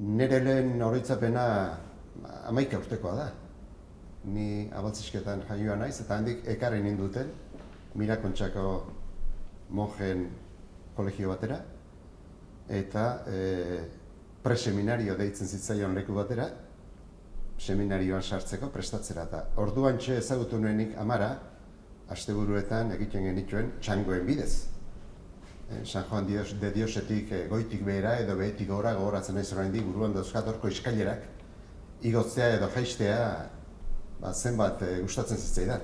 Nire lehen oroitzapena 11 urtekoa da. Ni Abaltzisketan jaioa naiz eta handik ekarri ninduten Mirakontxako monjen kolegio batera eta preseminario deitzen zitzaion leku batera, seminarioan sartzeko prestatzera eta orduan ezagutu nuenik amara, asteburuetan egiten genituen txangoen bidez. San Juan de Diosetik goitik behera edo behetik gora gogoratzen naiz oraindik buruan dauzkat horko iskailerak igotzea edo jaistea zenbat gustatzen zitzaidan.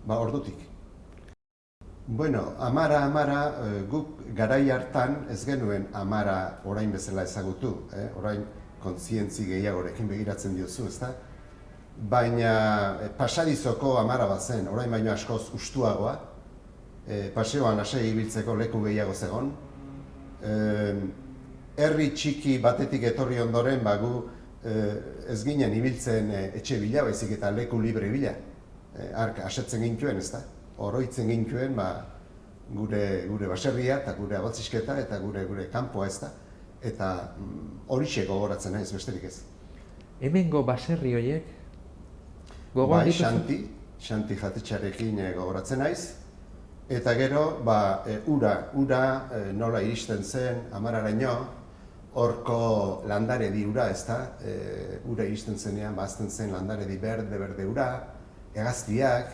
Ordutik. Bueno, amara, guk garai hartan ez genuen amara orain bezala ezagutu, orain kontzientzi gehiagorekin begiratzen diozu, ezta? Baina pasadizoko amara bat zen, orain baino askoz ustuagoa, paseoan lasai ibiltzeko leku gehiago zegon. Herri txiki batetik etorri ondoren, gu ez ginen ibiltzen etxe bila, baizik eta leku libre bila. Ark asetzen gintuen, ezta? Oroitzen gintuen gure baserria eta gure Abaltzisketa eta gure kanpoa, ezta? Eta horixe gogoratzen naiz, besterik ez. Hemengo baserri horiek? Bai, Xanti jatetxearekin gogoratzen naiz. Eta gero, ura nola iristen zen amararaino, horko landaredi ura, ezta? Ura iristen zenean, bazten zen landaredi berde ura, hegaztiak,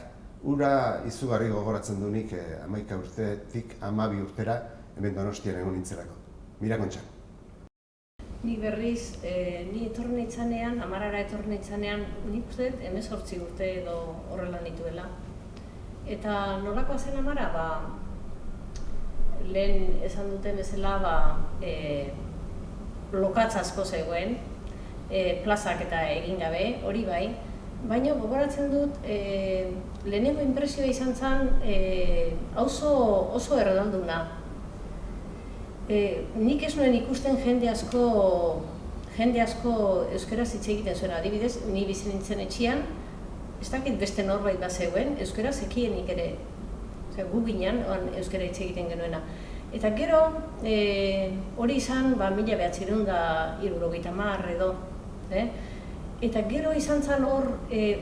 ura izugarri gogoratzen du nik 11 urtetik 12 urtera hemen Donostian egon nintzelako. Mirakontxan. Ni berriz, ni etorri nintzanean, amarara etorri nintzanean, nik uste 18 urte edo horrela nituela. Eta nolakoa zen amara, lehen esan duten bezala, lokatz asko zegoen, plazak eta egin gabe, hori bai, baina gogoratzen dut, lehenengo inpresioa izan zen oso erredalduna. Nik ez nuen ikusten jende asko euskaraz hitz egiten zuen, adibidez, ni bizi nintzen etxean, ez dakit beste norbait bat zegoen, euskaraz zekienik ere, gu ginen euskara hitz egiten genuena. Eta gero, hori izan 1970 edo, eta gero izan zen hor,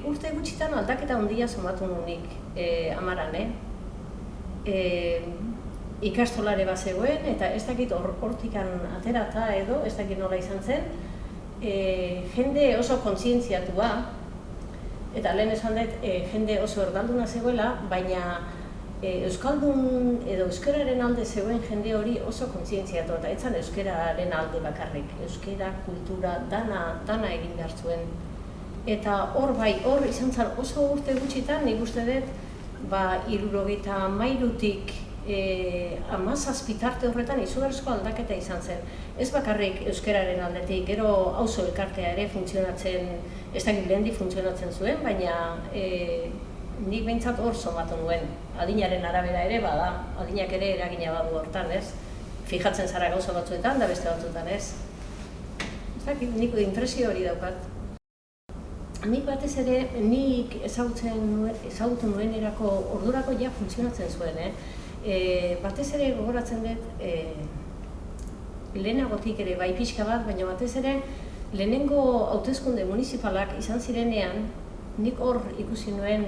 urte gutxitan aldaketa handia somatu nunik amaran, ikastolare bat zegoen, eta ez dakit hortikan aterata edo, ez dakit nola izan zen, jende oso kontzientziatua, eta lehen esan dut jende oso erdalduna zegoela, baina euskaldun edo euskararen alde zegoen jende hori oso kontzientziatu, eta etzan euskararen alde bakarrik, euskara, kultura, dana egin behar zuen. Eta hor izan zen oso urte gutxitan, nik uste dut, 73tik 17 tarte horretan izugarrizko aldaketa izan zen. Ez bakarrik euskararen aldetik, gero auzo elkartea ere funtzionatzen, ez dakit lehendik funtzionatzen zuen, baina nik behintzat hor somatu nuen. Adinaren arabera ere bada, adinak ere eragina badu hortan, ez? Fijatzen zara gauza batzuetan da beste batzuetan, ez? Ez dakit, nik impresio hori daukat. Nik batez ere, nik ezagutu nuenerako ordurako ja funtzionatzen zuen, batez ere gogoratzen dut, lehenagotik ere bai pixka bat, baina batez ere lehenengo hauteskunde municipalak izan zirenean, nik hor ikusi nuen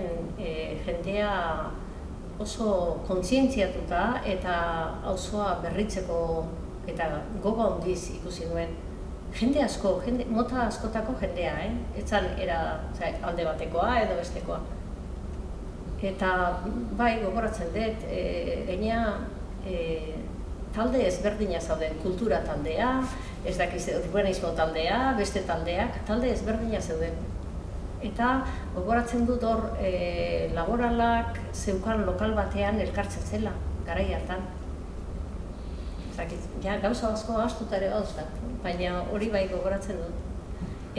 jendea oso kontzientziatuta eta auzoa berritzeko eta gogo handiz ikusi nuen. Jende asko, mota askotako jendea, etzan alde batekoa edo bestekoa. Eta bai, gogoratzen dut, gaina talde ezberdina zauden, kultura taldea, ez dakiz, urbanismo taldea, beste taldeak, talde ezberdina zeuden. Eta gogoratzen dut hor laboralak zeukan lokal batean elkartzen zela, garai hartan. Gauza asko astuta ere gauzat, baina hori bai gogoratzen dut.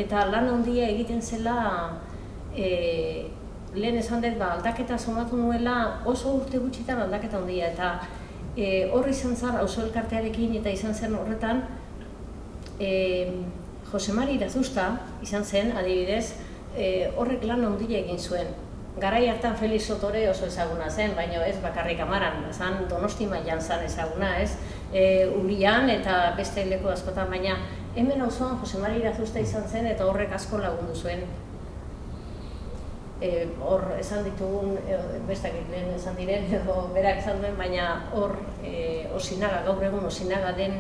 Eta lan handia egiten zela, lehen esan dut, aldaketa somatu nuela oso urte gutxitan aldaketa handia. Eta hor izan zen, auzo elkartearekin eta izan zen horretan, Jose Mari Irazusta izan zen, adibidez, horrek lan handia egin zuen. Garai hartan Felix Sotore oso ezaguna zen, baina ez bakarrik amaran, Donosti mailan zen ezaguna, ez? Ulian eta beste leku askotan, baina hemen auzoan Jose Mari Irazusta izan zen eta horrek asko lagundu zuen. Hor esan ditugun, bestakit lehen esan diren, edo berak esan duen, baina hor Osinaga, gaur egun Osinaga den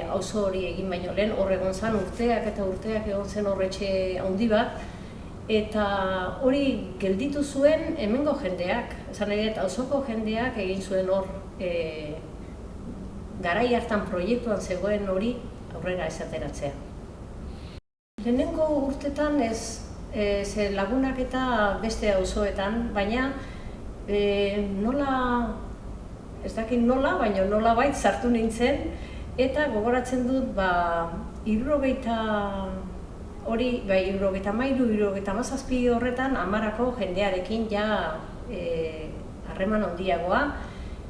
auzo hori egin baino lehen, hor egon zen urteak eta urteak egon zen horretxe handi bat, eta hori gelditu zuen hemengo jendeak, esan nahi dut, auzoko jendeak egin zuen hor garai hartan proiektuan zegoen hori aurrera ez ateratzea. Lehenengo urtetan ze lagunak eta beste auzoetan, baina nola, ez dakit nola, baina nola bait sartu nintzen, eta gogoratzen dut, hori, irurogeita mairu, irurogeita mazazpi horretan, Amarako jendearekin ja harreman handiagoa,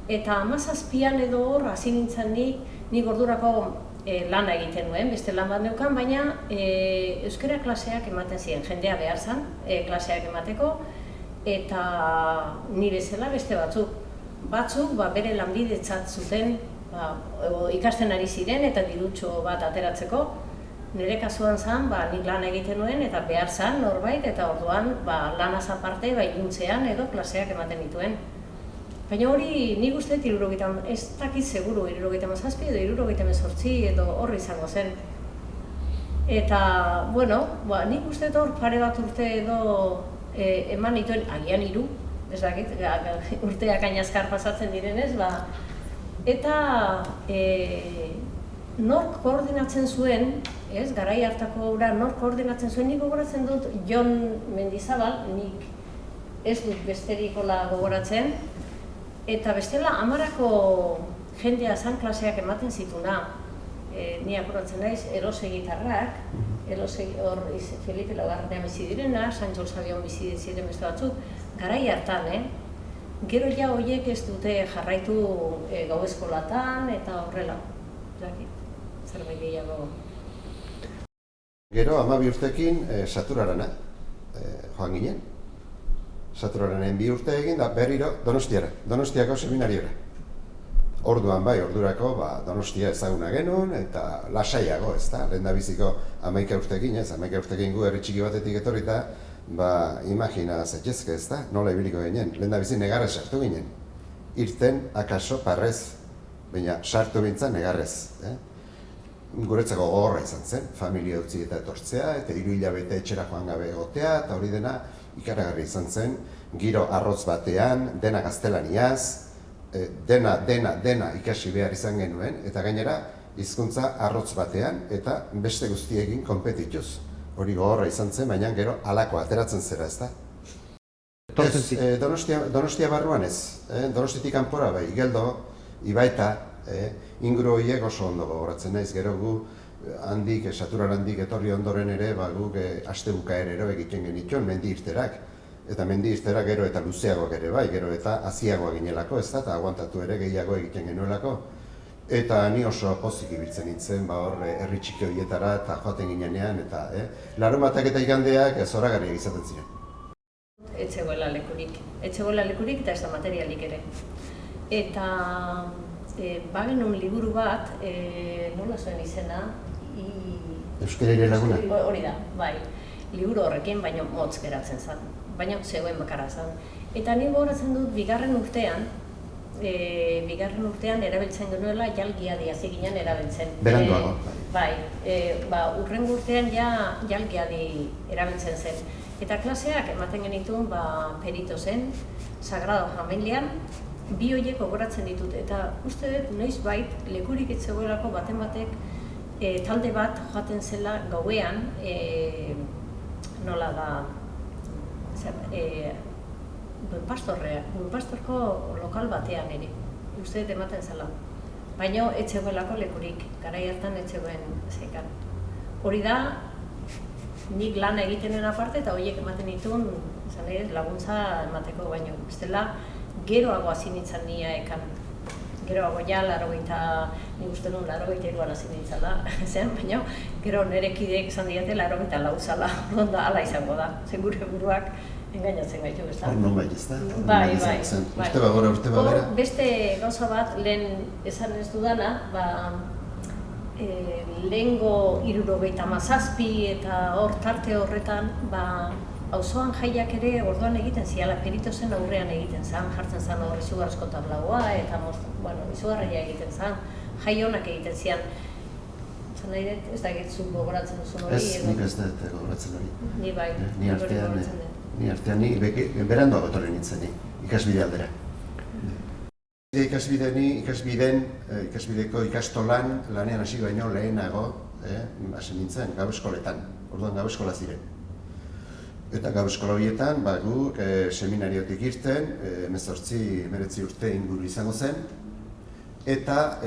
eta Hamazazpian edo hor hasi nintzen nik ordurako lana egiten nuen, beste lan bat neukan, baina euskara klaseak ematen ziren, jendea behar zen, klaseak emateko, eta ni bezala beste batzuk bere lanbidetzat zuten, ikasten ari ziren eta dirutxo bat ateratzeko. Nire kasuan zen, nik lan egiten nuen eta behar zen norbait, eta orduan lanaz aparte iluntzean edo klaseak ematen dituen. Baina hori nik uste ez dakit seguru, 77 edo 78 edo horri izango zen. Eta, nik uste hor pare bat urte edo eman nituen, agian 3, ez dakit, urteak ainazkar pasatzen direnez, eta nork koordinatzen zuen, garai hartako ura nork koordinatzen zuen, nik gogoratzen dut Jon Mendizabal, nik ez dut besterikola gogoratzen, eta bestela Amarako jendea zan klaseak ematen zituna, ni akoratzen naiz, Erose gitarrak, hor Felipe Laugarrenean bizi direna, Sancho Sabion bizi ziren beste batzuk, garai hartan, gero ja horiek ez dute jarraitu gau eskolatan eta horrela, zerbait gehiago. Gero, 12 urtekin, Saturarana joan ginen. Saturaranen 2 urte egin da berriro Donostiako seminariora. Orduan ordurako Donostia ezaguna genuen eta lasaiago, ez da? Lehendabiziko 11 urtekin, 11 urtekin gu herri txiki batetik etorrita, imagina zaitezke, ez da? Nola ibiliko ginen, lehendabizi negarrez sartu ginen. Irten, akaso, parrez, baina sartu bintzen negarrez. Guretzako gogorra izan zen, familia utzi eta etortzea, eta 3 hilabete etxera joan gabe egotea, eta hori dena ikaragarri izan zen, giro arrotz batean, dena gaztelaniaz, dena ikasi behar izan genuen, eta gainera hizkuntza arrotz batean, eta beste guztiekin konpetituz. Hori gogorra izan zen, baina gero halako ateratzen zera, ez da? Donostia barruan ez, Donostitik kanpora Geldo, Ibaita, inguru horiek oso ondo gogoratzen naiz, gero gu handik, Saturar handik etorri ondoren ere, guk astebukaerero egiten genituen mendi irterak. Eta mendi irterak gero eta luzeagoak ere gero eta haziagoa ginelako, ez da, eta aguantatu ere gehiago egiten genuelako. Eta ni oso pozik ibiltzen nintzen, hor herri txiki horietara eta joaten ginenean, eta larunbatak eta igandeak zoragarriak izaten ziren. Etzegoela lekurik eta ez da materialik ere. Eta bagenun liburu bat, nola zuen izena? Euskarire laguna? Hori da, liburu horrekin, baina motz geratzen zen, baina zegoen bakarra zen. Eta ni gogoratzen dut, bigarren urtean erabiltzen genuela jalgiadi hasi ginen erabiltzen. Beranduago. Urrengo urtean jalgiadi erabiltzen zen. Eta klaseak ematen genituen perito zen, Sagrado Familian, 2 horiek gogoratzen ditut. Eta uste dut, noizbait, lekurik ez zegoelako baten batek talde bat joaten zela gauean, nola da, Buenpastorko lokal batean ere, uste dut ematen zela. Baina ez zegoelako lekurik, garai hartan ez zegoen zeikan. Hori da, nik lan egitenen aparte eta horiek ematen dituen, laguntza emateko baino. Bestela, geroago hasi nintzen nia ekan. Geroago ja, nik uste nuen 83an hasi nintzala, baina gero nire kideek esan diate 84 zala, hala izango da, zen gure buruak engainatzen gaitu, ez da? Hor non bai, ez da? Bai. Urte bagora, urte bagara. Beste gauza bat, lehen esan ez dudana, lehengo 77 eta hor tarte horretan, auzoan jaiak ere orduan egiten ziala, peritozen aurrean egiten zen, jartzen zen hor izugarrizko tablaua eta izugarria egiten zen, jai honak egiten zian. Zan nahi dut, ez da egitzuk gogoratzen duzun hori? Ez, nik ez dut gogoratzen hori. Ni bai, Ni artean beranduago etorri nintzen ikasbide aldera. Ikasbideko ikastolan lanean hasi baino lehenago hasi nintzen gau eskoletan, orduan gau eskola ziren. Eta gau eskola horietan gu seminariotik irten, 19 urte inguru izango zen, eta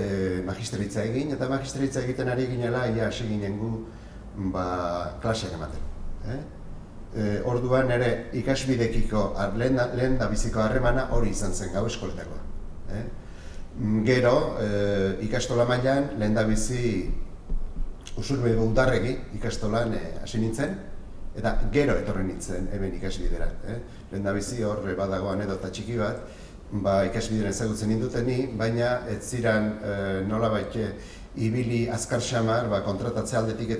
magisteritza egin, eta magisteritza egiten ari ginela hasi ginen gu klaseak ematen. Orduan ere ikasbidekiko lehen da biziko harremana hori izan zen gau eskoletakoa. Gero, ikastola mailan lehen da bizi Usurbilgo udarregi ikastolan hasi nintzen, eta gero etorri nintzen hemen ikasbidera. Lehen da bizi hor badago anedota txiki bat, ikasbidera ezagutzen ninduteni, baina ez ziren nolabait ibili azkar xamar kontratatze aldetik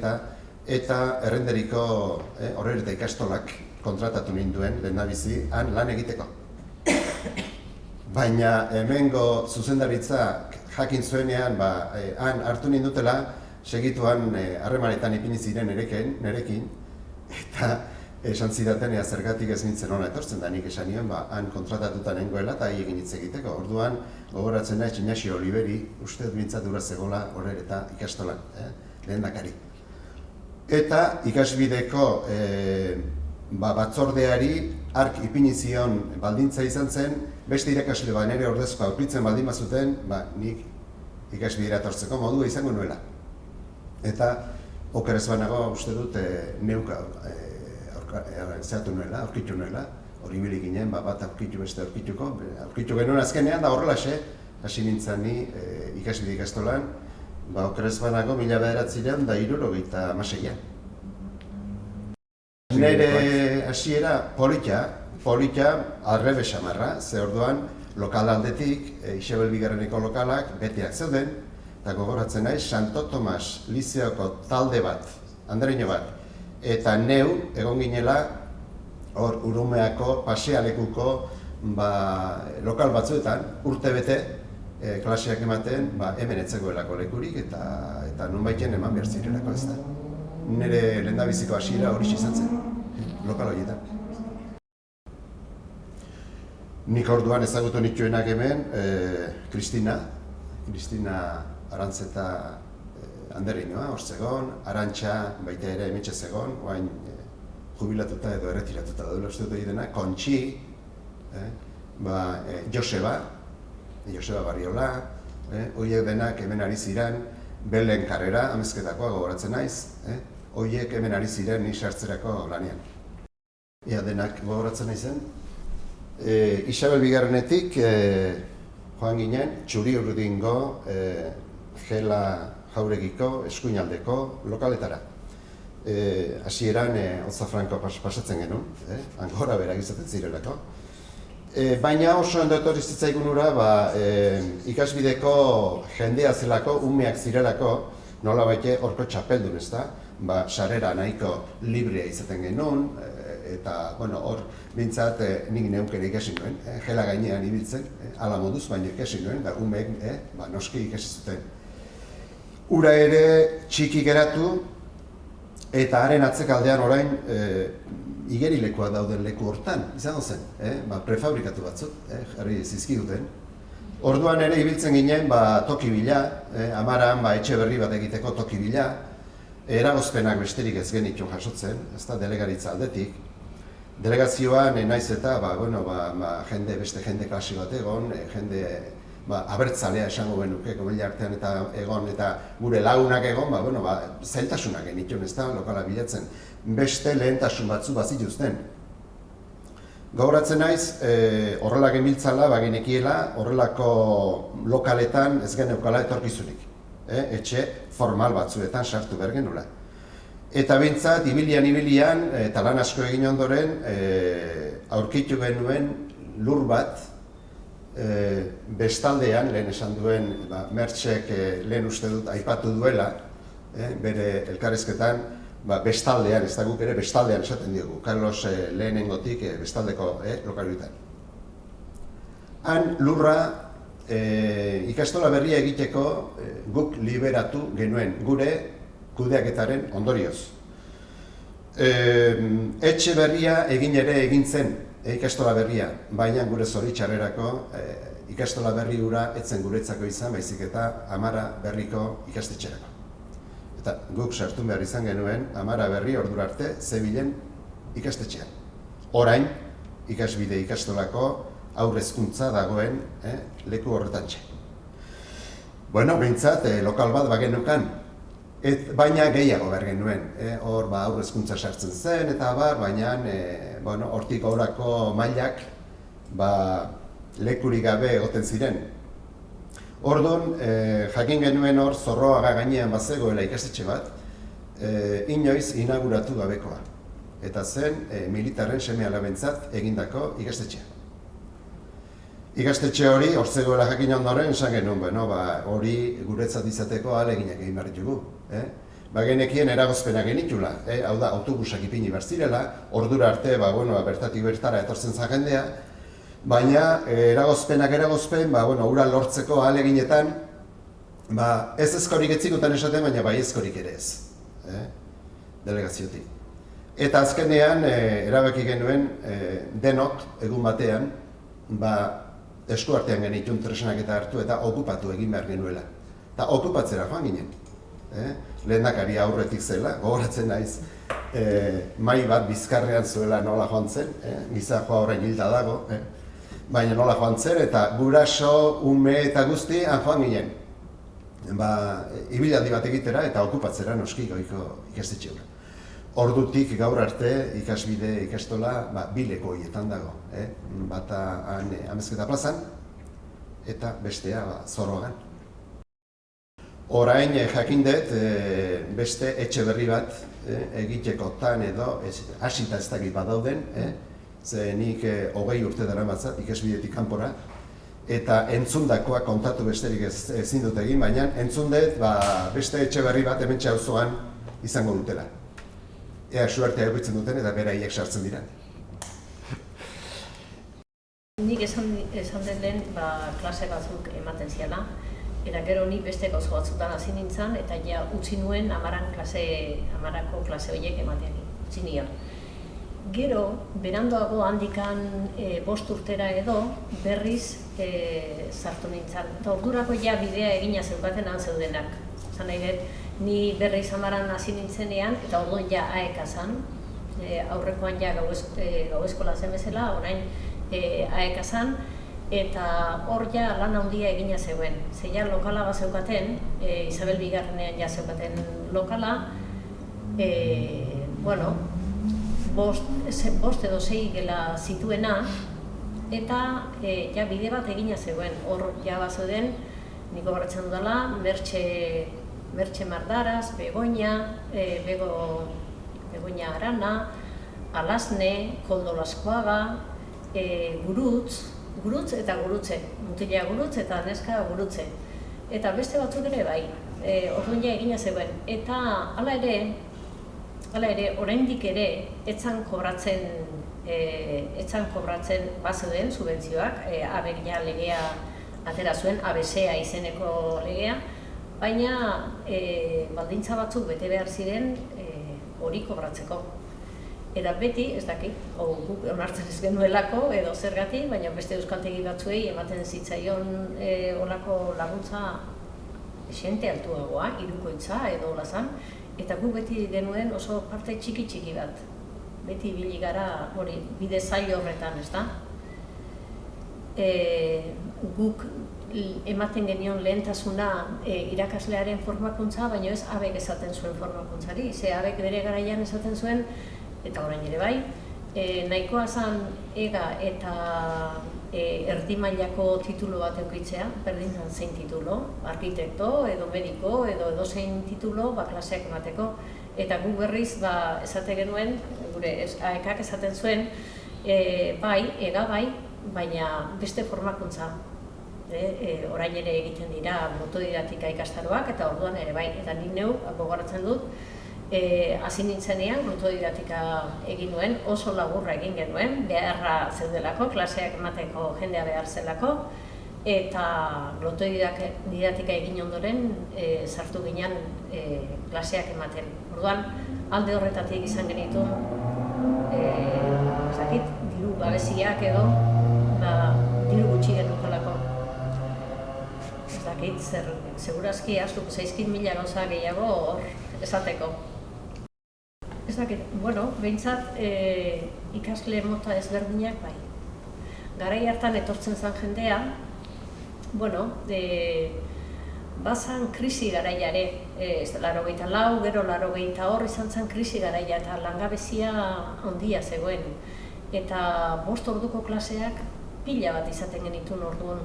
eta errenderiko horreta ikastolak kontratatu ninduen lehen da bizi han lan egiteko. Baina hemengo zuzendaritzak jakin zuenean han hartu nindutela, segituan harremanetan ipini ziren nerekin, eta esan zidaten zergatik ez nintzen hona etortzen da, nik esan nion han kontratatuta nengoela eta egin hitz egiteko. Orduan gogoratzen naiz Ignacio Oliveri, uste dut bintzat ura zegoela horreta ikastolan, lehendakari. Eta ikasbideko batzordeari ark ipini zion baldintza izan zen, beste irakasle nire ordezko aurkitzen baldin bazuten, nik ikasbidera etortzeko modua izango nuela. Eta okerez banago uste dut neuka zehatu nuela, aurkitu nuela, hori bilik ginen, bat aurkitu beste aurkituko, aurkitu genuen azkenean, da horrelaxe, hasi nintzen ni ikasbide ikastolan, okerez banago 1976an. Nire hasiera polita, arrebe xamarra, ze orduan lokal aldetik, Isabel Bigarreneko lokalak beteak zeuden, eta gogoratzen naiz, Santo Tomas Lizeoko talde bat, Andereño bat, eta neu egon ginela hor Urumeako pasealekuko lokal batzuetan urtebete klaseak ematen hemen etzegoelako lekurik eta nonbaiten eman behar zirelako ez da. Nire lehendabiziko hasiera hori izan zen, lokal horietan. Nik orduan ezagutu nituenak hemen Kristina Arantzeta Andereñoa, hor zegon, Arantxa baita ere hementxe zegon, oain jubilatuta edo erretiratuta daudela uste dut dena, Kontxi, Joseba Barriola, horiek denak hemen ari ziren, Belen Karrera, amezketakoa gogoratzen naiz, horiek hemen ari ziren ni sartzerako lanean. Ea denak gogoratzen naizen. Isabel Bigarrenetik joan ginen, Txuri-Urdingo, Gela Jauregiko, Eskuinaldeko lokaletara. Hasieran Otzafranko pasatzen genuen, angora berak izaten zirelako. Baina oso ondo etorri zitzaigun hura, ikasbideko jendea zelako, umeak zirelako, nolabait horko txapeldun ez da, sarera nahiko librea izaten genuen, eta hor bintzat nik neuken ikasi nuen, jela gainean ibiltzen, ala moduz baino ikasi nuen, da umeek noski ikasi zuten. Ura ere txiki geratu, eta haren atzekaldean orain igerilekoa dauden leku hortan, izango zen, prefabrikatu batzuk, jarri zizkiguten. Orduan ere ibiltzen ginen toki bila, Amaran etxe berri bat egiteko toki bila, eragozpenak besterik ez genitu jasotzen, ez da delegaritza aldetik. Delegazioan naiz eta beste jende klase bat egon, jende abertzalea esango benuke, komila artean eta egon, eta gure lagunak egon, zailtasunak genituen ez da, lokala bilatzen. Beste lehentasun batzu bazituzten. Gogoratzen naiz, horrela genbiltzala, genekiela, horrelako lokaletan ez geneukala etorkizunik. Etxe formal batzuetan sartu behar genula. Eta bintzat, ibilian, eta lan asko egin ondoren, aurkitu genuen lur bat, bestaldean, lehen esan duen, Mertxek lehen uste dut aipatu duela, bere elkarrizketan, bestaldean, ez da guk ere bestaldean esaten diogu, Carlos lehenengotik bestaldeko lokalioetan. Han lurra ikastola berria egiteko guk liberatu genuen gure kudeaketaren ondorioz. Etxe berria egin ere egin zen ikastola berria, baina gure zoritxarrerako ikastola berri hura etzen guretzako izan, baizik eta Amara Berriko ikastetxerako. Eta guk sartu behar izan genuen Amara Berri ordura arte zebilen ikastetxean. Orain, ikasbide ikastolako aurrezkuntza dagoen leku horretantxe. Bueno, behintzat, lokal bat bagenukan, baina gehiago behar genuen. Hor aurrezkuntza sartzen zen eta baina hortik aurrako mailak lekurik gabe egoten ziren. Orduan, jakin genuen hor Zorroaga gainean bazegoela ikastetxe bat, inoiz inauguratu gabekoa. Eta zen militarren seme-alabentzat egindako ikastetxea. Ikastetxe hori, hor zegoela jakin ondoren, esan genuen, hori guretzat izateko ahaleginak egin behar ditugu. Genekien eragozpenak genitula, hau da, autobusak ipini behar zirela, ordura arte, bertatik bertara etortzen zen jendea, baina eragozpen, ura lortzeko ahaleginetan, ez ezkorik etzikutan esaten, baina bai ezkorik ere ez, delegaziotik. Eta azkenean, erabaki genuen denok, egun batean, eskuartean genitun tresnak eta hartu eta okupatu egin behar genuela. Eta okupatzera joan ginen. Lehendakari aurretik zela, gogoratzen naiz, mai bat bizkarrean zuela nola joan zen, gizajoa horrein hilda dago, baina nola joan zen eta guraso, ume eta guzti joan ginen. Ibilaldi bat egitera eta okupatzera noski goiko ikastetxe hura. Ordutik gaur arte ikasbide ikastola bi leku horietan dago. Bata Amezketa plazan eta bestea Zorroagan. Orain jakin dut beste etxe berri bat egitekotan edo hasita ez dakit badauden, ze nik 20 urte daramatzat ikasbidetik kanpora, eta entzundakoa kontatu besterik ezin dut egin, baina entzun dut beste etxe berri bat hementxe auzoan izango dutela. Ea suertea egitzen duten eta beraiek sartzen dira. Nik esan den lehen klase batzuk ematen ziala, eta gero nik beste gauza batzutan hasi nintzen, eta ja utzi nuen Amarako klase horiek ematen utzi nion. Gero, berandoago handikan 5 urtera edo berriz sartu nintzen. Eta ordurako ja bidea egina zeukaten han zeudenak. Zan nahi dut, ni berriz Amaran hasi nintzenean, eta orduan ja AEK zan. Aurrekoan ja gau eskola zen bezala, orain AEK zan. Eta hor ja lan handia egina zegoen. Zeia lokala bat zeukaten, Isabel Bigarrenean ja zeukaten lokala, bost edo 6 gela zituena, eta ja bide bat egina zegoen. Hor ja bazeuden, niko barretzen dudala, Mertxe Mardaraz, Begoña, Begoña Arana, Alasne, Koldo Laskoaga, Gurutz eta Gurutze, mutila Gurutz eta neska Gurutze. Eta beste batzuk ere bai, orduan ja egina zegoen. Eta hala ere, oraindik ere, etzan kobratzen bazeuden subentzioak, ABek ja legea atera zuen, ABC-a izeneko legea, baina baldintza batzuk bete behar ziren hori kobratzeko. Eta beti, ez dakit, guk onartzen ez genuelako edo zergatik, baina beste euskaltegi batzuei ematen zitzaion olako laguntza esente altuagoa, hirukoitza edo olazan, eta guk beti genuen oso parte txiki bat. Beti ibili gara hori bide zail horretan, ez da? Guk ematen genion lehentasuna irakaslearen formakuntza, baina ez ABek esaten zuen formakuntzari. Ze ABek bere garaian esaten zuen, eta orain ere bai, nahikoa zen ega eta erdi mailako titulu bat eukitzea, berdin zen zein titulo, arkitekto edo mediko edo edozein titulo klaseak emateko. Eta guk berriz esate genuen, gure AEKak esaten zuen, bai, ega bai, baina beste formakuntza. Orain ere egiten dira glotodidaktika ikastaroak, eta orduan ere bai, eta nik neu gogoratzen dut, hasi nintzenean glotodidaktika egin nuen, oso laburra egin genuen, beharra zeudelako, klaseak emateko jendea behar zelako, eta glotodidaktika egin ondoren sartu ginen klaseak ematen. Orduan, alde horretatik izan genituen, diru gabeziak edo, diru gutxi genukalako. Ez dakit, segurazki astuko 6.000 gauza gehiago hor esateko. Ez dakit, behintzat ikasle mota ezberdinak bai. Garai hartan etortzen zen jendea, bazan krisi garaiare, 84, gero 84 izan zen krisi garaia eta langabezia handia zegoen. Eta 5 orduko klaseak pila bat izaten genituen orduan.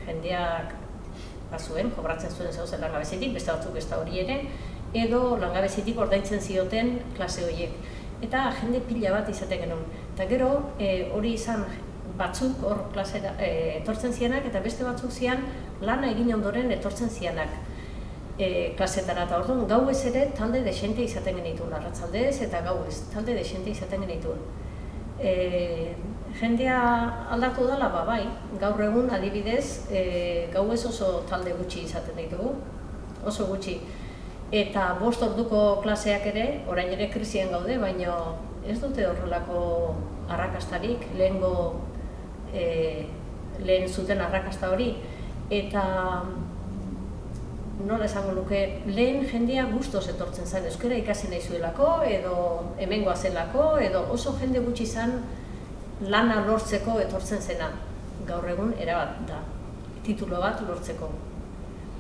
Jendeak bazuen, kobratzen zuen zeuzen langabezitik, beste batzuk ez da hori ere, edo langabezitik ordaintzen zioten klase horiek. Eta jende pila bat izaten genuen. Eta gero hori izan batzuk hor klasera etortzen zianak, eta beste batzuk zian lana egin ondoren etortzen zianak klasetara. Eta orduan gauez ere talde desente izaten genituen, arratsaldez eta gauez talde desente izaten genituen. Jendea aldatu dela, bai, gaur egun adibidez, gauez oso talde gutxi izaten ditugu, oso gutxi. Eta 5 orduko klaseak ere, orain ere krisian gaude, baina ez dute horrelako arrakastarik, lehen zuten arrakasta hori. Eta nola esango nuke, lehen jendea guztoz etortzen zen, euskara ikasi nahi zuelako, edo hemengoa zelako, edo oso jende gutxi zen lana lortzeko etortzen zena. Gaur egun erabat da, titulo bat lortzeko.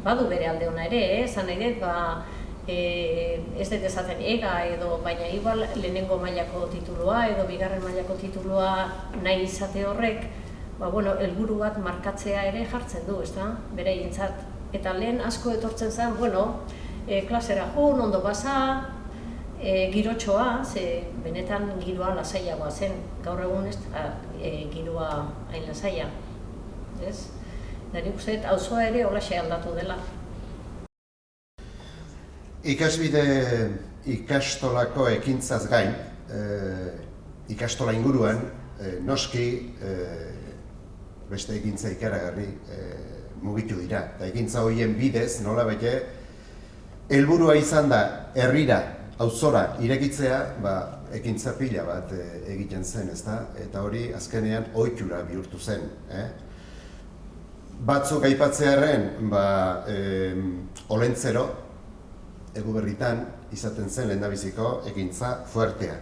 Badu bere alde ona ere, esan nahi dut, ez dut esaten ega edo, baina igual lehenengo mailako titulua edo bigarren mailako titulua nahi izate horrek, helburu bat markatzea ere jartzen du, ezta? Beraientzat. Eta lehen asko etortzen zen, klasera joan, ondo pasa, girotxoa, ze benetan giroa lasaiagoa zen. Gaur egun ez giroa hain lasaia. Da nik uste, auzoa ere holaxe aldatu dela. Ikasbide ikastolako ekintzaz gain, ikastola inguruan, noski beste ekintza ikaragarri mugitu dira. Eta ekintza horien bidez, nola bete, helburua izan da herrira, auzora irekitzea, ekintza pila bat egiten zen, ezta? Eta hori azkenean ohitura bihurtu zen. Batzuk aipatzearren, Olentzero, Eguberritan izaten zen lehendabiziko ekintza fuertea.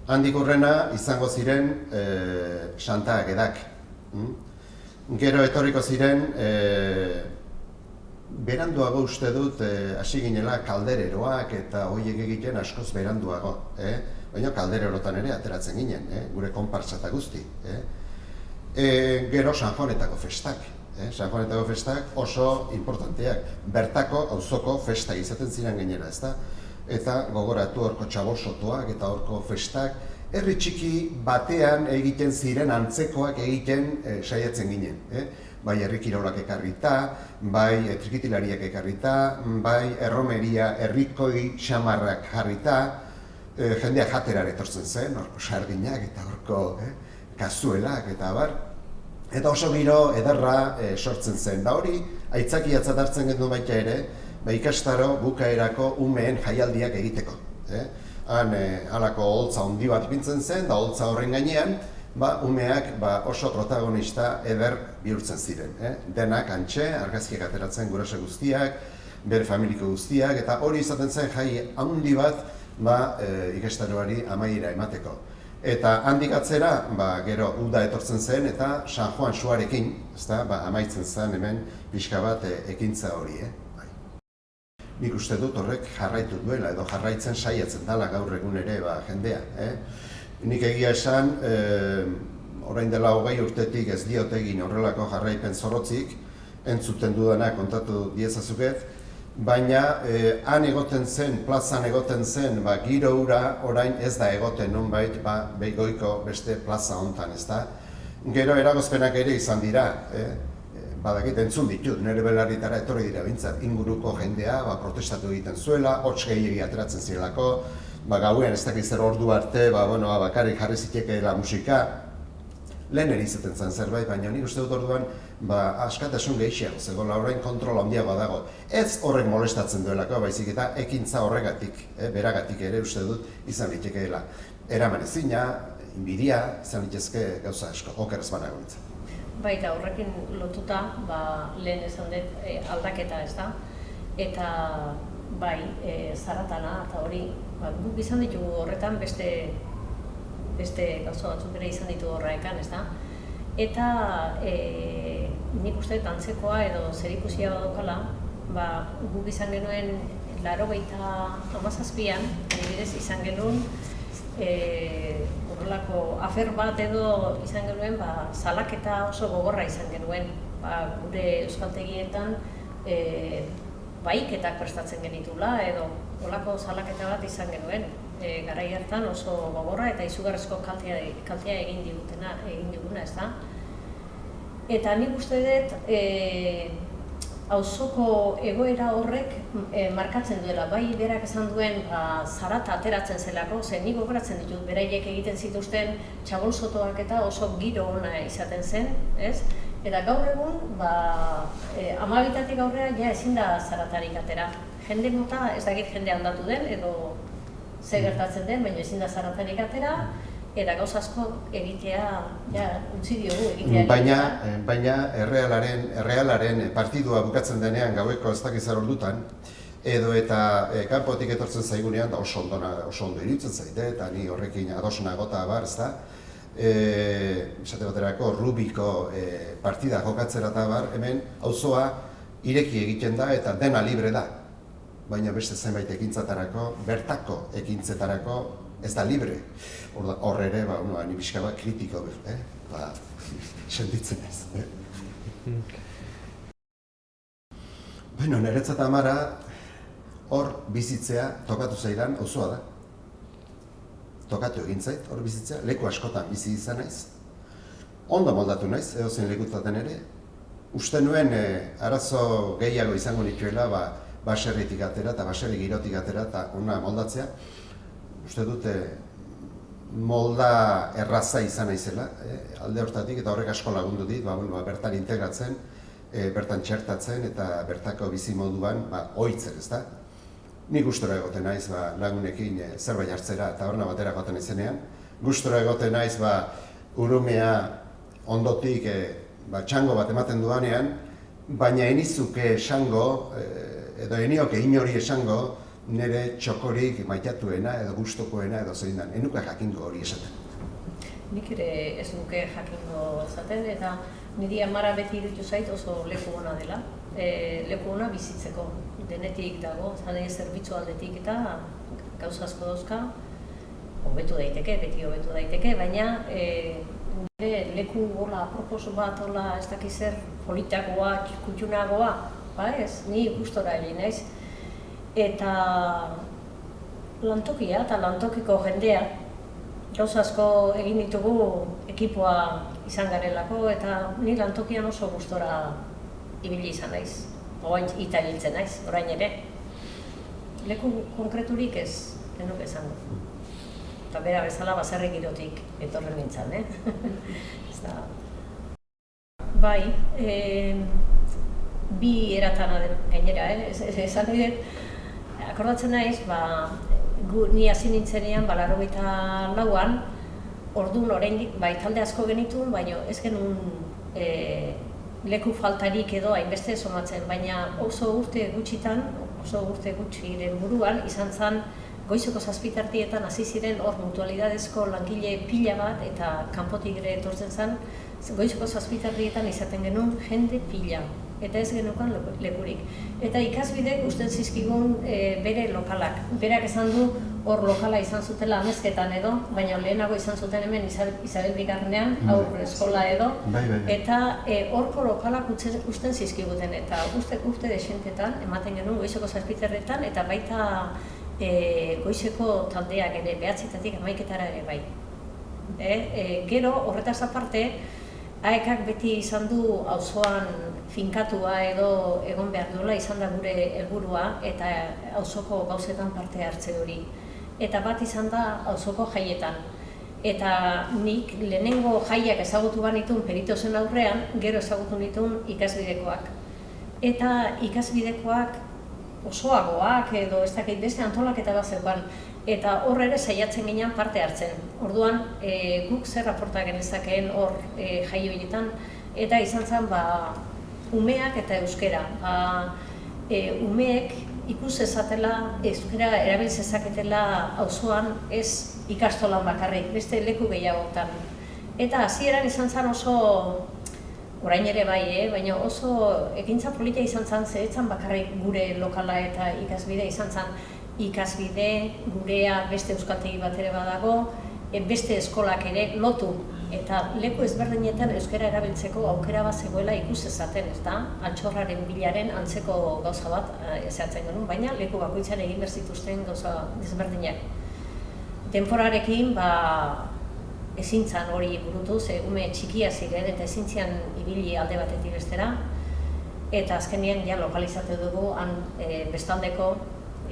Handik hurrena izango ziren Santa Agedak. Gero etorriko ziren, beranduago uste dut, hasi ginela kaldereroak eta horiek egiten askoz beranduago. Baina kaldererotan ere ateratzen ginen, gure konpartsa eta guzti. Gero San Juanetako festak. San Juanetako festak oso importanteak. Bertako auzoko festa izaten ziren gainera, ezta? Eta gogoratu horko txabosotoak eta horko festak, herri txiki batean egiten ziren antzekoak egiten saiatzen ginen. Bai herri kirolak ekarrita, bai trikitilariak ekarrita, bai erromeria herrikoi xamarrak jarrita, jendea jaterar etortzen zen, horko sardinak eta horko kazuelak eta abar. Eta oso giro ederra sortzen zen. Da hori, aitzakiatzat hartzen gendu baita ere, ikastaro bukaerako umeen jaialdiak egiteko. Han halako holtza handi bat ipintzen zen, da holtza horren gainean, umeak oso protagonista eder bihurtzen ziren. Denak antxe, argazkiak ateratzen guraso guztiak, bere familiko guztiak, eta hori izaten zen jai handi bat ikastaroari amaiera emateko. Eta handik atzera, gero uda etortzen zen eta San Juan suarekin, amaitzen zen hemen pixka bat ekintza hori. Nik uste dut horrek jarraitu duela edo jarraitzen saiatzen dela gaur egun ere jendea. Nik egia esan, orain dela 20 urtetik ez diot egin horrelako jarraipen zorrotzik, entzuten dudana kontatu diezazuket, baina han egoten zen, plazan egoten zen, giro hura orain ez da egoten nonbait, Goiko beste plaza hontan, ez da. Gero eragozpenak ere izan dira, badakit entzun ditut, nire belarritara etorri dira bintzat, inguruko jendea protestatu egiten zuela, hots gehiegi ateratzen zirelako, gauean ez dakiz zer ordu arte, bakarrik jarri zitekeela musika, lehen izaten zen zerbait, baina nik uste dut orduan askatasun gehiago zegoela, orain kontrol handiagoa dago. Ez horrek molestatzen duelako, baizik eta ekintza horregatik, beragatik ere uste dut izan litekeela. Eraman ezina, inbidia, izan litezke gauza asko, oker ez banago nintzen. Baita horrekin lotuta, lehen esan dut aldaketa, ez da? Eta bai, zaratana eta hori, guk izan ditugu horretan beste gauza batzuk ere izan ditu horrekan, ez da? Eta nik uste dut antzekoa edo zerikusia badokala, guk izan genuen 87an, adibidez izan genuen horrelako afer bat edo izan genuen salaketa oso gogorra izan genuen. Gure euskaltegietan bahiketak prestatzen genitula edo horrelako salaketa bat izan genuen. Garai hartan oso gogorra eta izugarrizko kaltea egin diguna, ez da? Eta nik uste dut auzoko egoera horrek markatzen duela, bai berak esan duen zarata ateratzen zelako, ze nik gogoratzen ditut, beraiek egiten zituzten txabol sotoak eta oso giro ona izaten zen, ez? Eta gaur egun, 12-tatik aurrera ja ezin da zaratarik atera. Jende mota, ez dakit jende aldatu den, edo ze gertatzen den, baina ezin da zaratarik atera, eta gauz asko egitea, utzi diogu egitea. Baina errealaren partidua bukatzen denean gaueko ez dakiz zer ordutan, edo eta kanpotik etortzen zaigunean oso ondo iruditzen zaite, eta ni horrekin adosna gota abar, ez da. Esate baterako Rubiko partida jokatzera eta bar, hemen auzoa ireki egiten da eta dena libre da. Baina beste zenbait ekintzatarako, bertako ekintzetarako ez da libre. Hor ere, ni pixka bat kritiko, sentitzen ez. Niretzat Amara, hor bizitzea tokatu zaidan auzoa da. Tokatu egin zait, hor bizitzea, leku askotan bizi izan naiz. Ondo moldatu naiz, edozein lekutaten ere. Uste nuen arazo gehiago izango nituela, baserritik atera eta baserri girotik atera eta ona moldatzea. Uste dute molda erraza izan naizela, alde hortatik eta horrek asko lagundu dit, bertan integratzen, bertan txertatzen eta bertako bizi moduan ohitzen, ez da? Ni gustora egoten naiz lagunekin zerbait hartzera eta horna batera joaten izenean. Gustora egoten naiz urumea ondotik txango bat ematen duanean, baina enizuke esango, edo enioke inori esango, nire txokorik maitatuena edo gustokoena edo zein den, enuke jakingo hori esaten. Nik ere ez nuke jakingo zaten eta niri Amara beti iruditu zait oso leku ona dela. Leku ona bizitzeko, denetik dago, zane zerbitzu aldetik eta gauza asko dauzka, hobetu daiteke, beti hobetu daiteke, baina leku hola, proposo bat, hola, ez dakiz zer, politagoa, kutxunagoa, ez, ni gustora egin naiz. Eta lantokia eta lantokiko jendea, gauza asko egin ditugu ekipoa izan garelako eta ni lantokian oso gustora ibili izan naiz. Oain itabiltzen naiz, orain ere. Leku konkreturik ez, denuke esango. Eta bera bezala baserri girotik etorren nintzen, Bai, bi eratana gainera, esan dut, akordatzen naiz, ni hasi nintzenean, 84an, orduan oraindik talde asko genituen, baina ez genuen leku faltarik edo hainbeste somatzen, baina oso urte gutxiren buruan izan zen goizeko 7 hasi ziren hor mutualidadezko langile pila bat eta kanpotik ere etortzen zen goizeko 7 izaten genuen jende pila, eta ez genukan lekurik. Eta ikasbideek usten zizkigun bere lokalak. Berak esan du hor lokala izan zutela Amezketan edo, baina lehenago izan zuten hemen Isabel Bigarrenean, aurre eskola edo, eta horko lokalak usten zizkiguten, eta urte desentetan, ematen genuen goizeko 7 eta baita goizeko taldeak ere, 9-etatik 11-etara ere bai. Gero, horretaz aparte, AEKak beti izan du auzoan finkatua edo egon behar duela izan da gure helburua eta auzoko gauzetan parte hartze hori. Eta bat izan da auzoko jaietan. Eta nik lehenengo jaiak ezagutu banitun Peritosen aurrean, gero ezagutu nituen ikasbidekoak. Eta ikasbidekoak osoagoak edo ez dakit beste antolaketa bat zeukan. Eta hor ere saiatzen ginen parte hartzen. Orduan, guk zer raporta genezakeen hor jai horietan, eta izan zen umeak eta euskera. Umeek ikus ezatela, euskera erabil zezaketela auzoan ez ikastolan bakarrik, beste leku gehiagotan. Eta hasieran izan zen oso, orain ere bai, baina oso ekintza polita izan zen, zeretzan bakarrik gure lokala eta ikasbide izan zen. Ikasbide, gurea, beste euskaltegi bat ere badago, beste eskolak ere lotu. Eta leku ezberdinetan euskara erabiltzeko aukera bat zegoela ikus ezaten, ez da? Altxorraren bilaren antzeko gauza bat ezatzen genuen, baina leku bakoitzan egin berzituzten gauza ezberdinak. Denporarekin, ezin zan hori burutu, ze ume txikia ziren eta ezin zian ibili alde batetik bestera. Eta azkenean ja lokalizatu dugu bestaldeko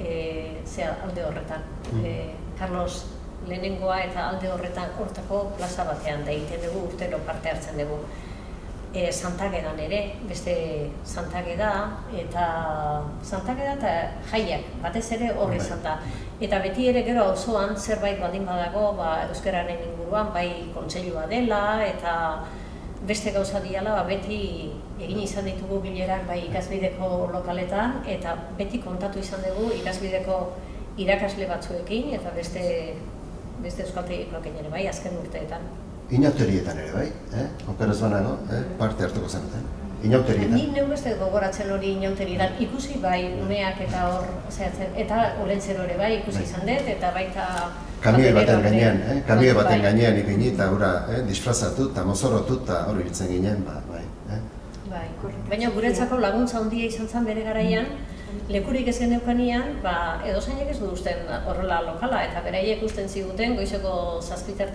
alde horretan. Carlos lehenengoa eta alde horretako plaza batean da egiten dugu, urtero parte hartzen dugu. Santagedan ere, beste Santageda eta jaiak, batez ere horri izan da. Eta beti ere gero auzoan zerbait baldin badago, euskararen inguruan, bai kontseilua dela eta beste gauza diala, beti egin izan ditugu bilerak bai ikasbideko lokaletan eta beti kontatu izan dugu ikasbideko irakasle batzuekin eta beste euskaltegikoekin ere bai, azken urteetan. Inauterietan ere bai, operaz banago, parte hartuko zenuten. Inauterietan. Ni neu beste gogoratzen hori inauterietan, ikusi bai umeak eta hor zehatzen, eta olentzero ere bai ikusi izan dut, eta baita... Kamioi baten gainean ipini eta gura disfrazatu eta mozorrotu eta hori biltzen ginen, bai. Baina guretzako laguntza handia izan zen bere garaian, lekurik ez geneukanean, edozainek ez du usten horrela lokala, eta beraiek usten ziguten goizeko 7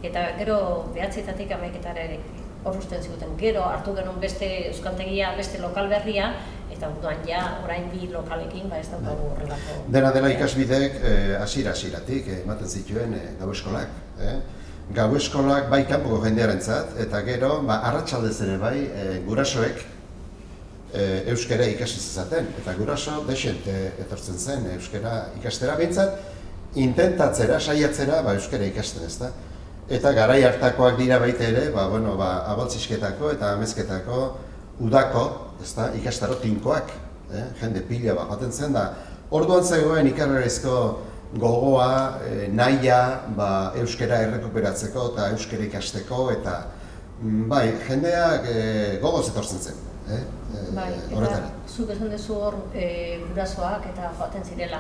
eta gero 9-etatik 11-etara hor usten ziguten. Gero hartu genuen beste euskaltegia, beste lokal berria, eta orduan orain bi lokalekin ez daukagu horrelako. Dena dela ikasbideek hasieratik ematen zituen gau eskolak. Gau eskolak bai kanpoko jendearentzat, eta gero arratsaldez ere bai gurasoek euskara ikasi zezaten. Eta guraso desente etortzen zen euskara ikastera, behintzat intentatzera, saiatzera euskara ikasten, ezta? Eta garai hartakoak dira baita ere, abaltzisketako eta amezketako udako, ikastaro tinkoak, jende pila joaten zen da. Orduan zegoen ikarrerezko gogoa, nahia euskara errekuperatzeko eta euskara ikasteko, eta jendeak gogoz etortzen zen. Eta zuk esan duzu hor gurasoak eta joaten zirela.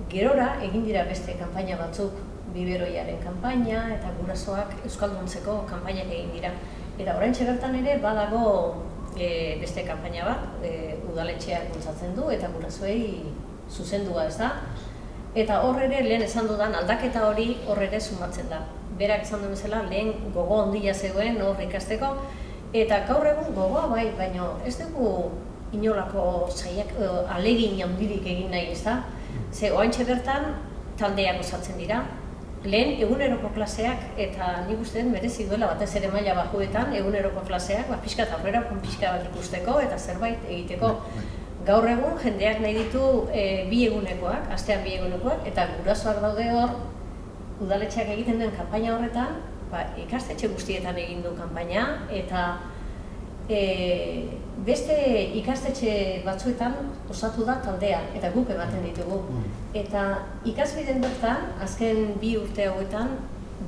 Gerora egin dira beste kanpaina batzuk, biberoiaren kanpaina eta gurasoak euskalduntzeko kanpainak egin dira. Eta oraintxe bertan ere badago beste kanpaina bat, udaletxeak bultzatzen du eta gurasoei zuzendua, ez da? Eta hor ere lehen esan dudan aldaketa hori hor ere sumatzen da. Berak esan duen bezala lehen gogo handia zegoen hor ikasteko, eta gaur egun gogoa bai, baina ez dugu inolako ahalegin handirik egin nahi, ez da? Ze oraintxe bertan taldeak osatzen dira. Lehen eguneroko klaseak, eta nik uste merezi duela batez ere maila bajuetan, eguneroko klaseak pixka eta aurrera pixka bat ikusteko eta zerbait egiteko. Gaur egun jendeak nahi ditu 2 egunekoak, astean 2 egunekoak, eta gurasoak daude hor, udaletxeak egiten duen kanpaina horretan, ikastetxe guztietan egin du kanpaina, eta beste ikastetxe batzuetan osatu da taldea, eta guk ematen ditugu. Eta ikasbiden bertan, azken 2 urte hauetan,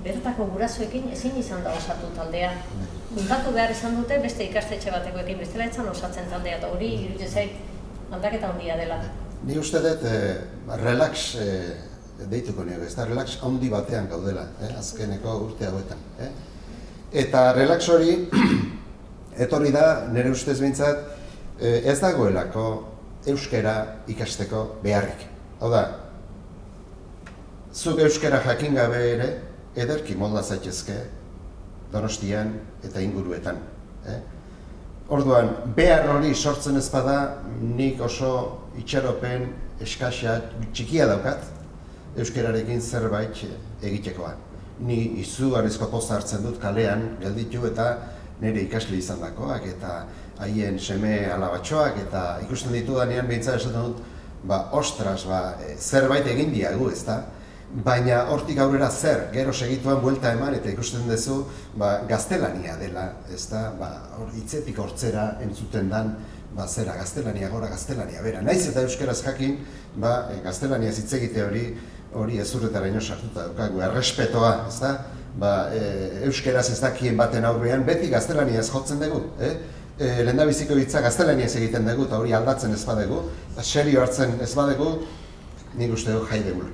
bertako gurasoekin ezin izan da osatu taldea. Juntatu behar izan dute beste ikastetxe batekoekin, bestela etzan osatzen taldea, eta hori iruditzen zait aldaketa handia dela. Ni uste dut relax deituko nioke, ez da relax handi batean gaudela, azkeneko urte hauetan. Eta relax hori etorri da, nire ustez behintzat, ez dagoelako euskara ikasteko beharrik. Hau da, zuk euskara jakin gabe ere, ederki molda zaitezke Donostian eta inguruetan. Orduan, behar hori sortzen ez bada, nik oso itxaropen eskasa txikia daukat, euskararekin zerbait egitekoan. Ni izugarrizko poza hartzen dut kalean gelditu eta nire ikasle izan dakoak eta haien seme alabatxoak eta ikusten ditudanean behintzat esaten dut, ostras, zerbait egin diagu, ezta? Baina hortik aurrera zer, gero segituan buelta eman eta ikusten duzu gaztelania dela, ezta? Hitzetik hortzera entzuten dan, zera, gaztelania gora, gaztelania bera. Naiz eta euskaraz jakin, gaztelania hitz egite hori ezurretaraino sartuta daukagu, errespetoa, ezta? Euskaraz ez dakien baten aurrean, beti gaztelaniaz jotzen dugu, lehendabiziko hitza gaztelaniaz egiten dugu eta hori aldatzen ez badegu, serio hartzen ez badegu, nik uste dut jai degula.